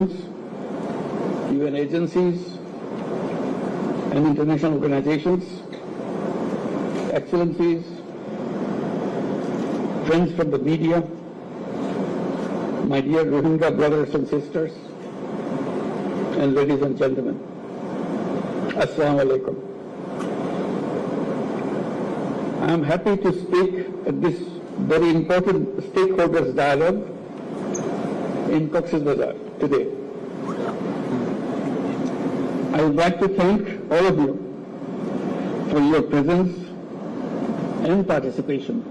UN agencies and international organizations, excellencies, friends from the media, my dear Rohingya brothers and sisters, and ladies and gentlemen, Assalamu alaikum. I am happy to speak at this very important Stakeholders Dialogue in Cox's Bazar today. I would like to thank all of you for your presence and participation,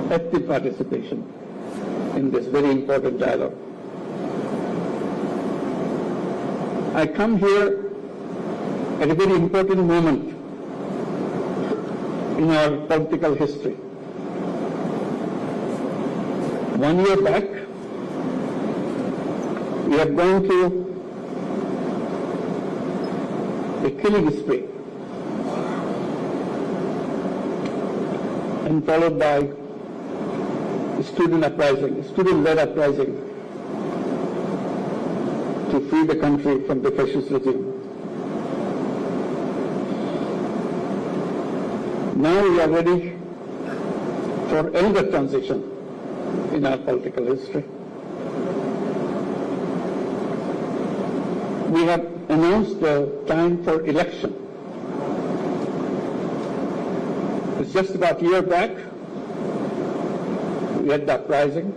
active participation in this very important dialogue. I come here at a very important moment in our political history. 1 year back, we have gone through a killing spree and followed by student-led uprising to free the country from the fascist regime. Now we are ready for another transition in our political history. We have announced the time for election. It's just about a year back, we had the uprising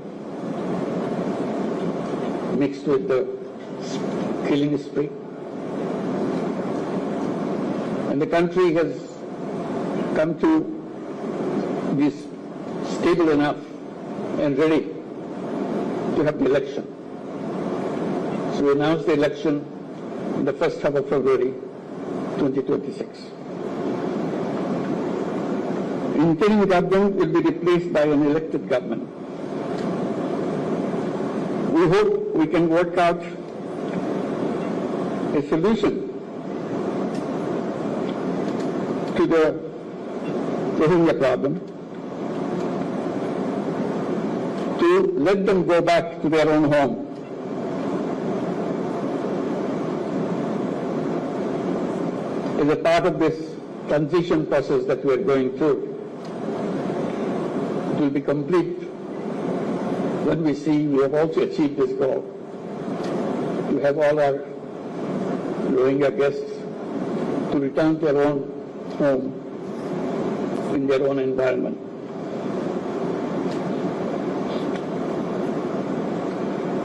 mixed with the killing spree. And the country has come to be stable enough and ready to have the election. So we announced the election in the first half of February 2026. Interim government will be replaced by an elected government. We hope we can work out a solution to the Rohingya problem, to let them go back to their own home. As a part of this transition process that we are going through, it will be complete when we see we have also achieved this goal, to have all our Rohingya guests to return to their own home in their own environment.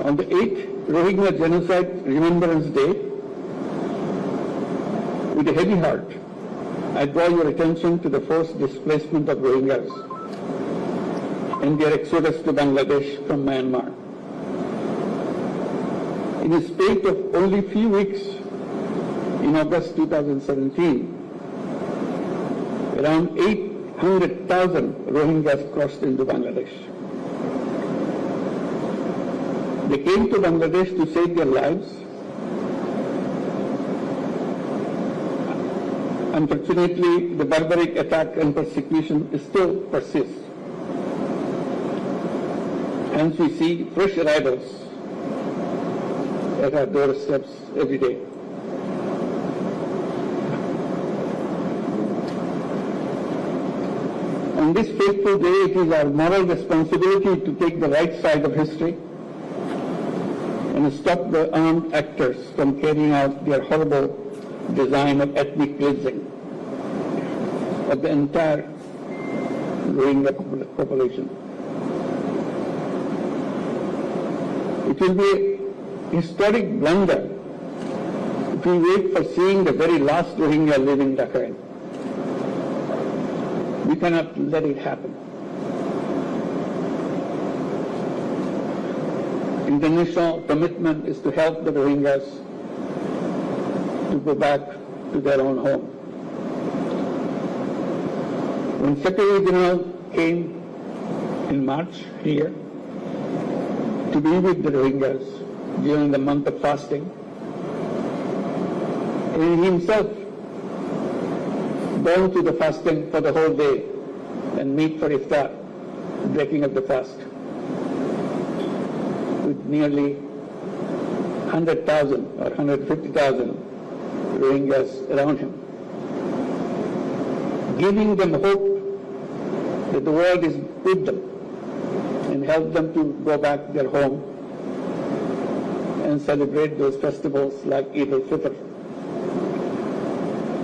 On the 8th Rohingya Genocide Remembrance Day, with a heavy heart, I draw your attention to the forced displacement of Rohingyas and their exodus to Bangladesh from Myanmar. In a spate of only few weeks, in August 2017, around 800,000 Rohingyas crossed into Bangladesh. They came to Bangladesh to save their lives. Unfortunately, the barbaric attack and persecution still persists. Hence, we see fresh arrivals at our doorsteps every day. On this fateful day, it is our moral responsibility to take the right side of history and stop the armed actors from carrying out their horrible design of ethnic cleansing of the entire Rohingya population. It will be a historic blunder if we wait for seeing the very last Rohingya live in Rakhine. We cannot let it happen. International commitment is to help the Rohingyas to go back to their own home. When Secretary General came in March here to be with the Rohingyas during the month of fasting, and he himself gone to the fasting for the whole day and meet for iftar, breaking of the fast, with nearly 100,000 or 150,000 Rohingyas around him, giving them hope that the world is with them and help them to go back to their home and celebrate those festivals like Eid al-Fitr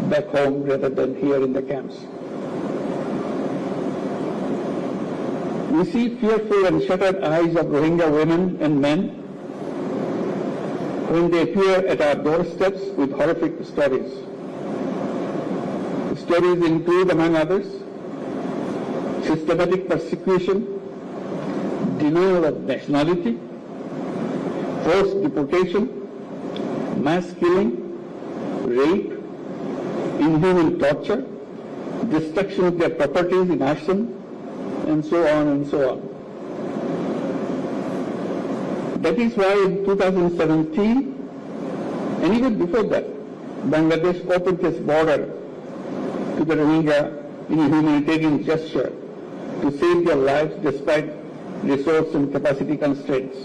back home rather than here in the camps. We see fearful and shuttered eyes of Rohingya women and men when they appear at our doorsteps with horrific stories. The stories include, among others, systematic persecution, denial of nationality, forced deportation, mass killing, rape, inhuman torture, destruction of their properties in arson, and so on and so on. That is why in 2017, and even before that, Bangladesh opened its border to the Rohingya in a humanitarian gesture to save their lives despite resource and capacity constraints.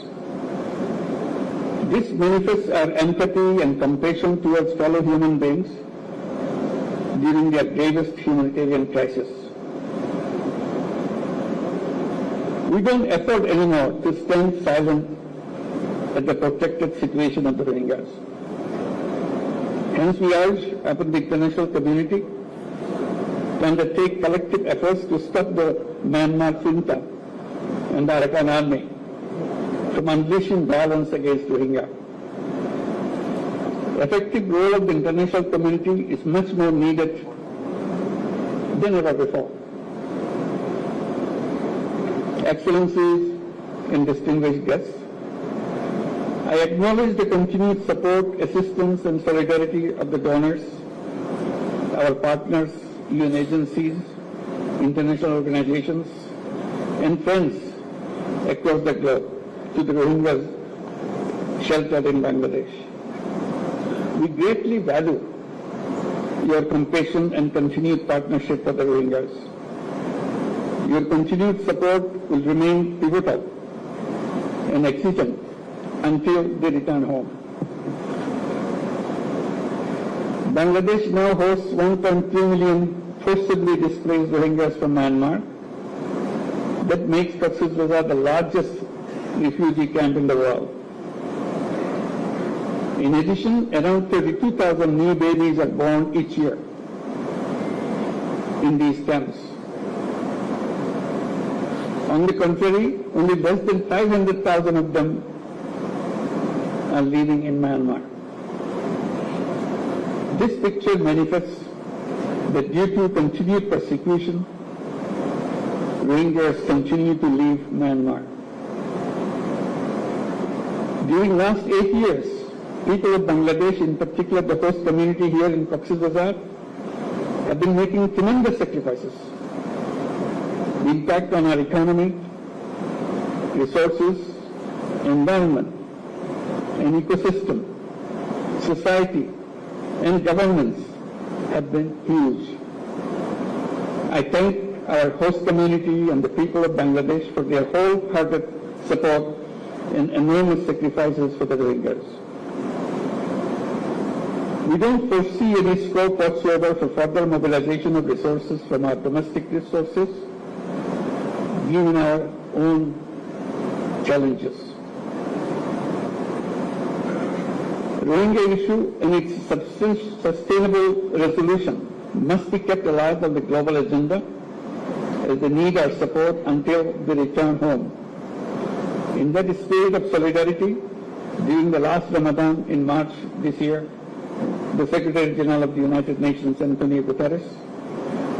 This manifests our empathy and compassion towards fellow human beings during their gravest humanitarian crisis. We don't afford anymore to stand silent at the protected situation of the Rohingyas. Hence we urge upon the international community to undertake collective efforts to stop the Myanmar junta and the Arakan army from unleashing violence against Rohingya. Effective role of the international community is much more needed than ever before. Excellencies and distinguished guests, I acknowledge the continued support, assistance and solidarity of the donors, our partners, UN agencies, international organizations and friends across the globe to the Rohingyas sheltered in Bangladesh. We greatly value your compassion and continued partnership for the Rohingyas. Your continued support will remain pivotal and exigent until they return home. Bangladesh now hosts 1.3 million forcibly displaced Rohingyas from Myanmar. That makes Cox's Bazar the largest refugee camp in the world. In addition, around 32,000 new babies are born each year in these camps. On the contrary, only less than 500,000 of them are living in Myanmar. This picture manifests that due to continued persecution, Rohingyas continue to leave Myanmar. During last 8 years, people of Bangladesh, in particular the host community here in Cox's Bazar, have been making tremendous sacrifices. The impact on our economy, resources, environment, and ecosystem, society, and governments have been huge. I thank our host community and the people of Bangladesh for their wholehearted support and enormous sacrifices for the Rohingyas. We don't foresee any scope whatsoever for further mobilization of resources from our domestic resources, given our own challenges. The Rohingya issue and its sustainable resolution must be kept alive on the global agenda as they need our support until they return home. In that spirit of solidarity, during the last Ramadan in March this year, the Secretary General of the United Nations, Antonio Guterres,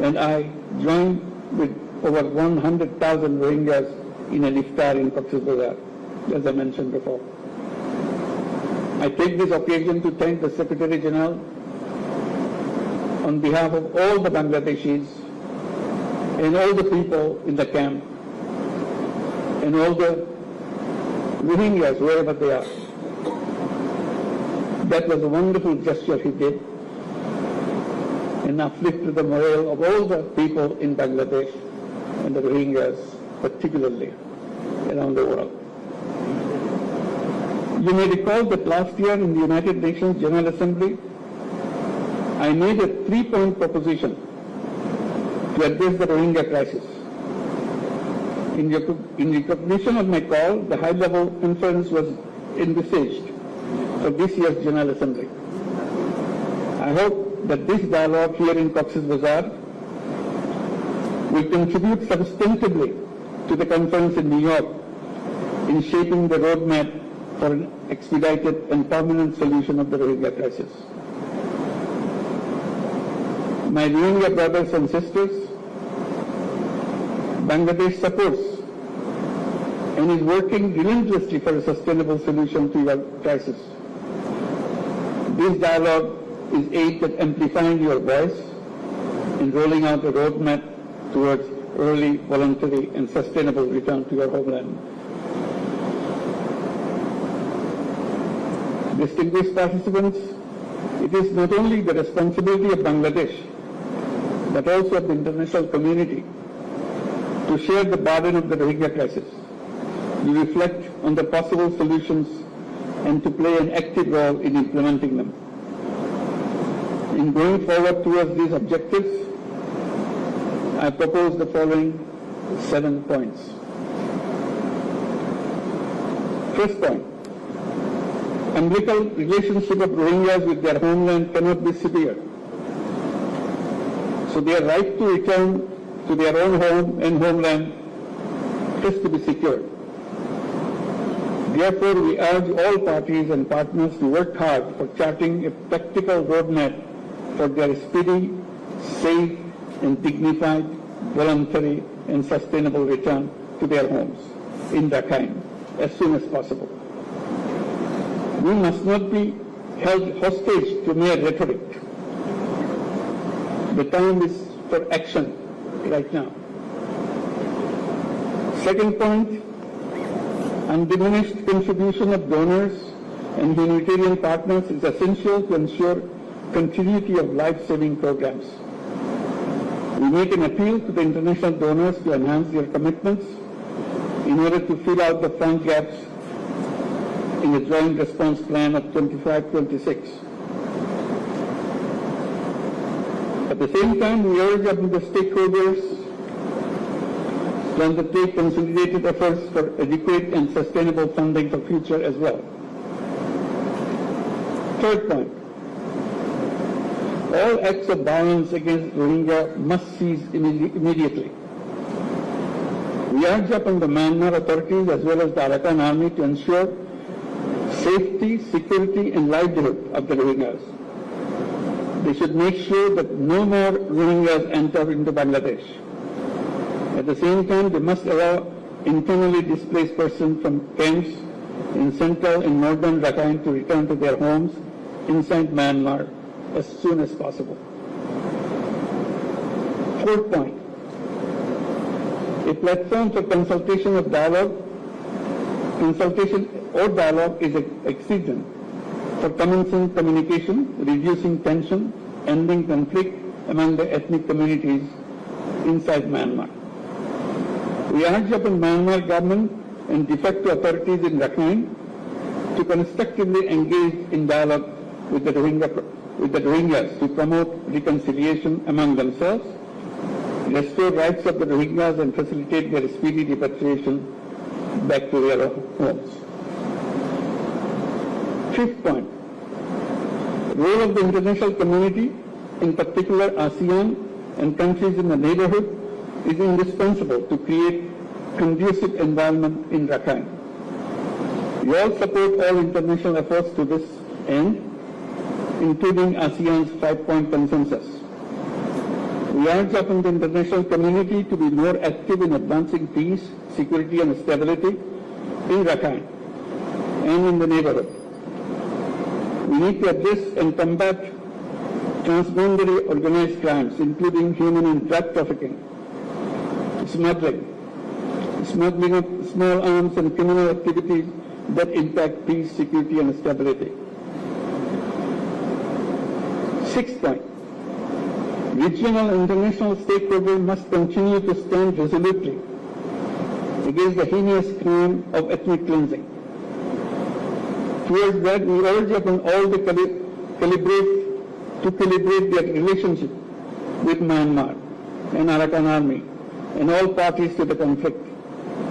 and I joined with over 100,000 Rohingyas in an iftar in Cox's Bazar, as I mentioned before. I take this occasion to thank the Secretary General on behalf of all the Bangladeshis and all the people in the camp and all the Rohingyas, wherever they are. That was a wonderful gesture he did and uplifted the morale of all the people in Bangladesh and the Rohingyas particularly around the world. You may recall that last year in the United Nations General Assembly, I made a 3-point proposition to address the Rohingya crisis. In recognition of my call, the high-level conference was envisaged for this year's General Assembly. I hope that this dialogue here in Cox's Bazar will contribute substantively to the conference in New York in shaping the roadmap for an expedited and permanent solution of the Rohingya crisis. My Rohingya brothers and sisters, Bangladesh supports and is working relentlessly for a sustainable solution to your crisis. This dialogue is aimed at amplifying your voice in rolling out a roadmap towards early, voluntary and sustainable return to your homeland. Distinguished participants, it is not only the responsibility of Bangladesh, but also of the international community to share the burden of the Rohingya crisis, to reflect on the possible solutions and to play an active role in implementing them. In going forward towards these objectives, I propose the following 7 points. First point, umbilical relationship of Rohingyas with their homeland cannot be severed. So their right to return to their own home and homeland has to be secured. Therefore, we urge all parties and partners to work hard for charting a practical roadmap for their speedy, safe, and dignified, voluntary, and sustainable return to their homes in Rakhine as soon as possible. We must not be held hostage to mere rhetoric. The time is for action right now. Second point, undiminished contribution of donors and humanitarian partners is essential to ensure continuity of life-saving programs. We make an appeal to the international donors to enhance their commitments in order to fill out the fund gaps in the joint response plan of 25-26. At the same time, we urge the stakeholders to undertake consolidated efforts for adequate and sustainable funding for future as well. Third point, all acts of violence against Rohingya must cease immediately. We urge upon the Myanmar authorities as well as the Arakan army to ensure safety, security and livelihood of the Rohingyas. They should make sure that no more Rohingyas enter into Bangladesh. At the same time, they must allow internally displaced persons from camps in central and northern Rakhine to return to their homes inside Myanmar as soon as possible. Fourth point, a platform for consultation or dialogue is an accident for commencing communication, reducing tension, ending conflict among the ethnic communities inside Myanmar. We urge upon Myanmar government and de facto authorities in Rakhine to constructively engage in dialogue with the Rohingyas to promote reconciliation among themselves, restore rights of the Rohingyas and facilitate their speedy repatriation back to their homes. Fifth point, role of the international community, in particular ASEAN and countries in the neighborhood, is indispensable to create conducive environment in Rakhine. We all support all international efforts to this end, including ASEAN's 5-point consensus. We urge upon the international community to be more active in advancing peace, security and stability in Rakhine and in the neighborhood. We need to address and combat transboundary organized crimes, including human and drug trafficking, smuggling of small arms and criminal activities that impact peace, security and stability. Sixth point, regional and international stakeholders must continue to stand resolutely against the heinous crime of ethnic cleansing. Towards that, we urge upon all to calibrate their relationship with Myanmar and Arakan Army and all parties to the conflict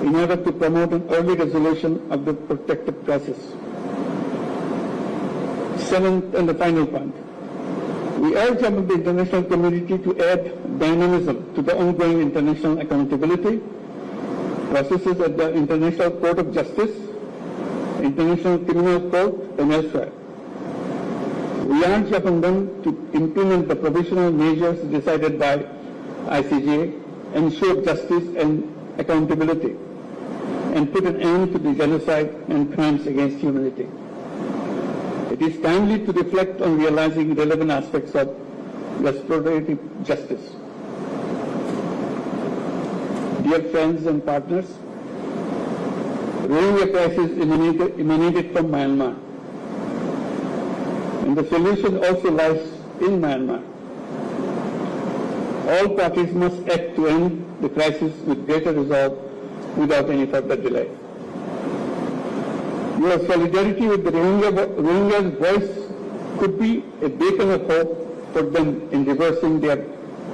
in order to promote an early resolution of the protracted process. Seventh and the final point, we urge upon the international community to add dynamism to the ongoing international accountability processes at the International Court of Justice, International Criminal Court, and elsewhere. We urge upon them to implement the provisional measures decided by ICJ, ensure justice and accountability, and put an end to the genocide and crimes against humanity. It is timely to reflect on realizing relevant aspects of restorative justice. Dear friends and partners, Rohingya crisis emanated from Myanmar, and the solution also lies in Myanmar. All parties must act to end the crisis with greater resolve without any further delay. Your solidarity with the Rohingyas' voice could be a beacon of hope for them in reversing their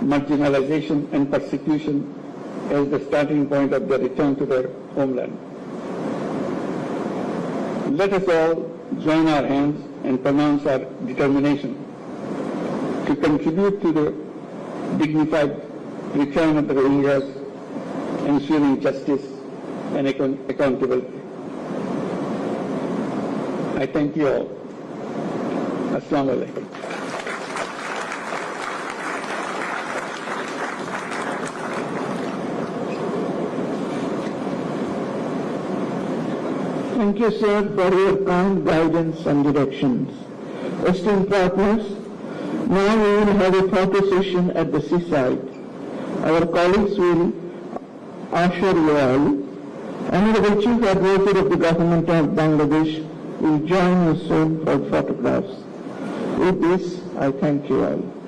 marginalization and persecution as the starting point of their return to their homeland. Let us all join our hands and pronounce our determination to contribute to the dignified return of the Rohingyas, ensuring justice and accountability. I thank you all. Assalamu alaikum. Thank you, sir, for your kind guidance and directions. Esteemed partners, now we will have a photo session at the seaside. Our colleagues will usher you all. Honorable Chief Advisor of the Government of Bangladesh will join us soon for photographs. With this, I thank you all.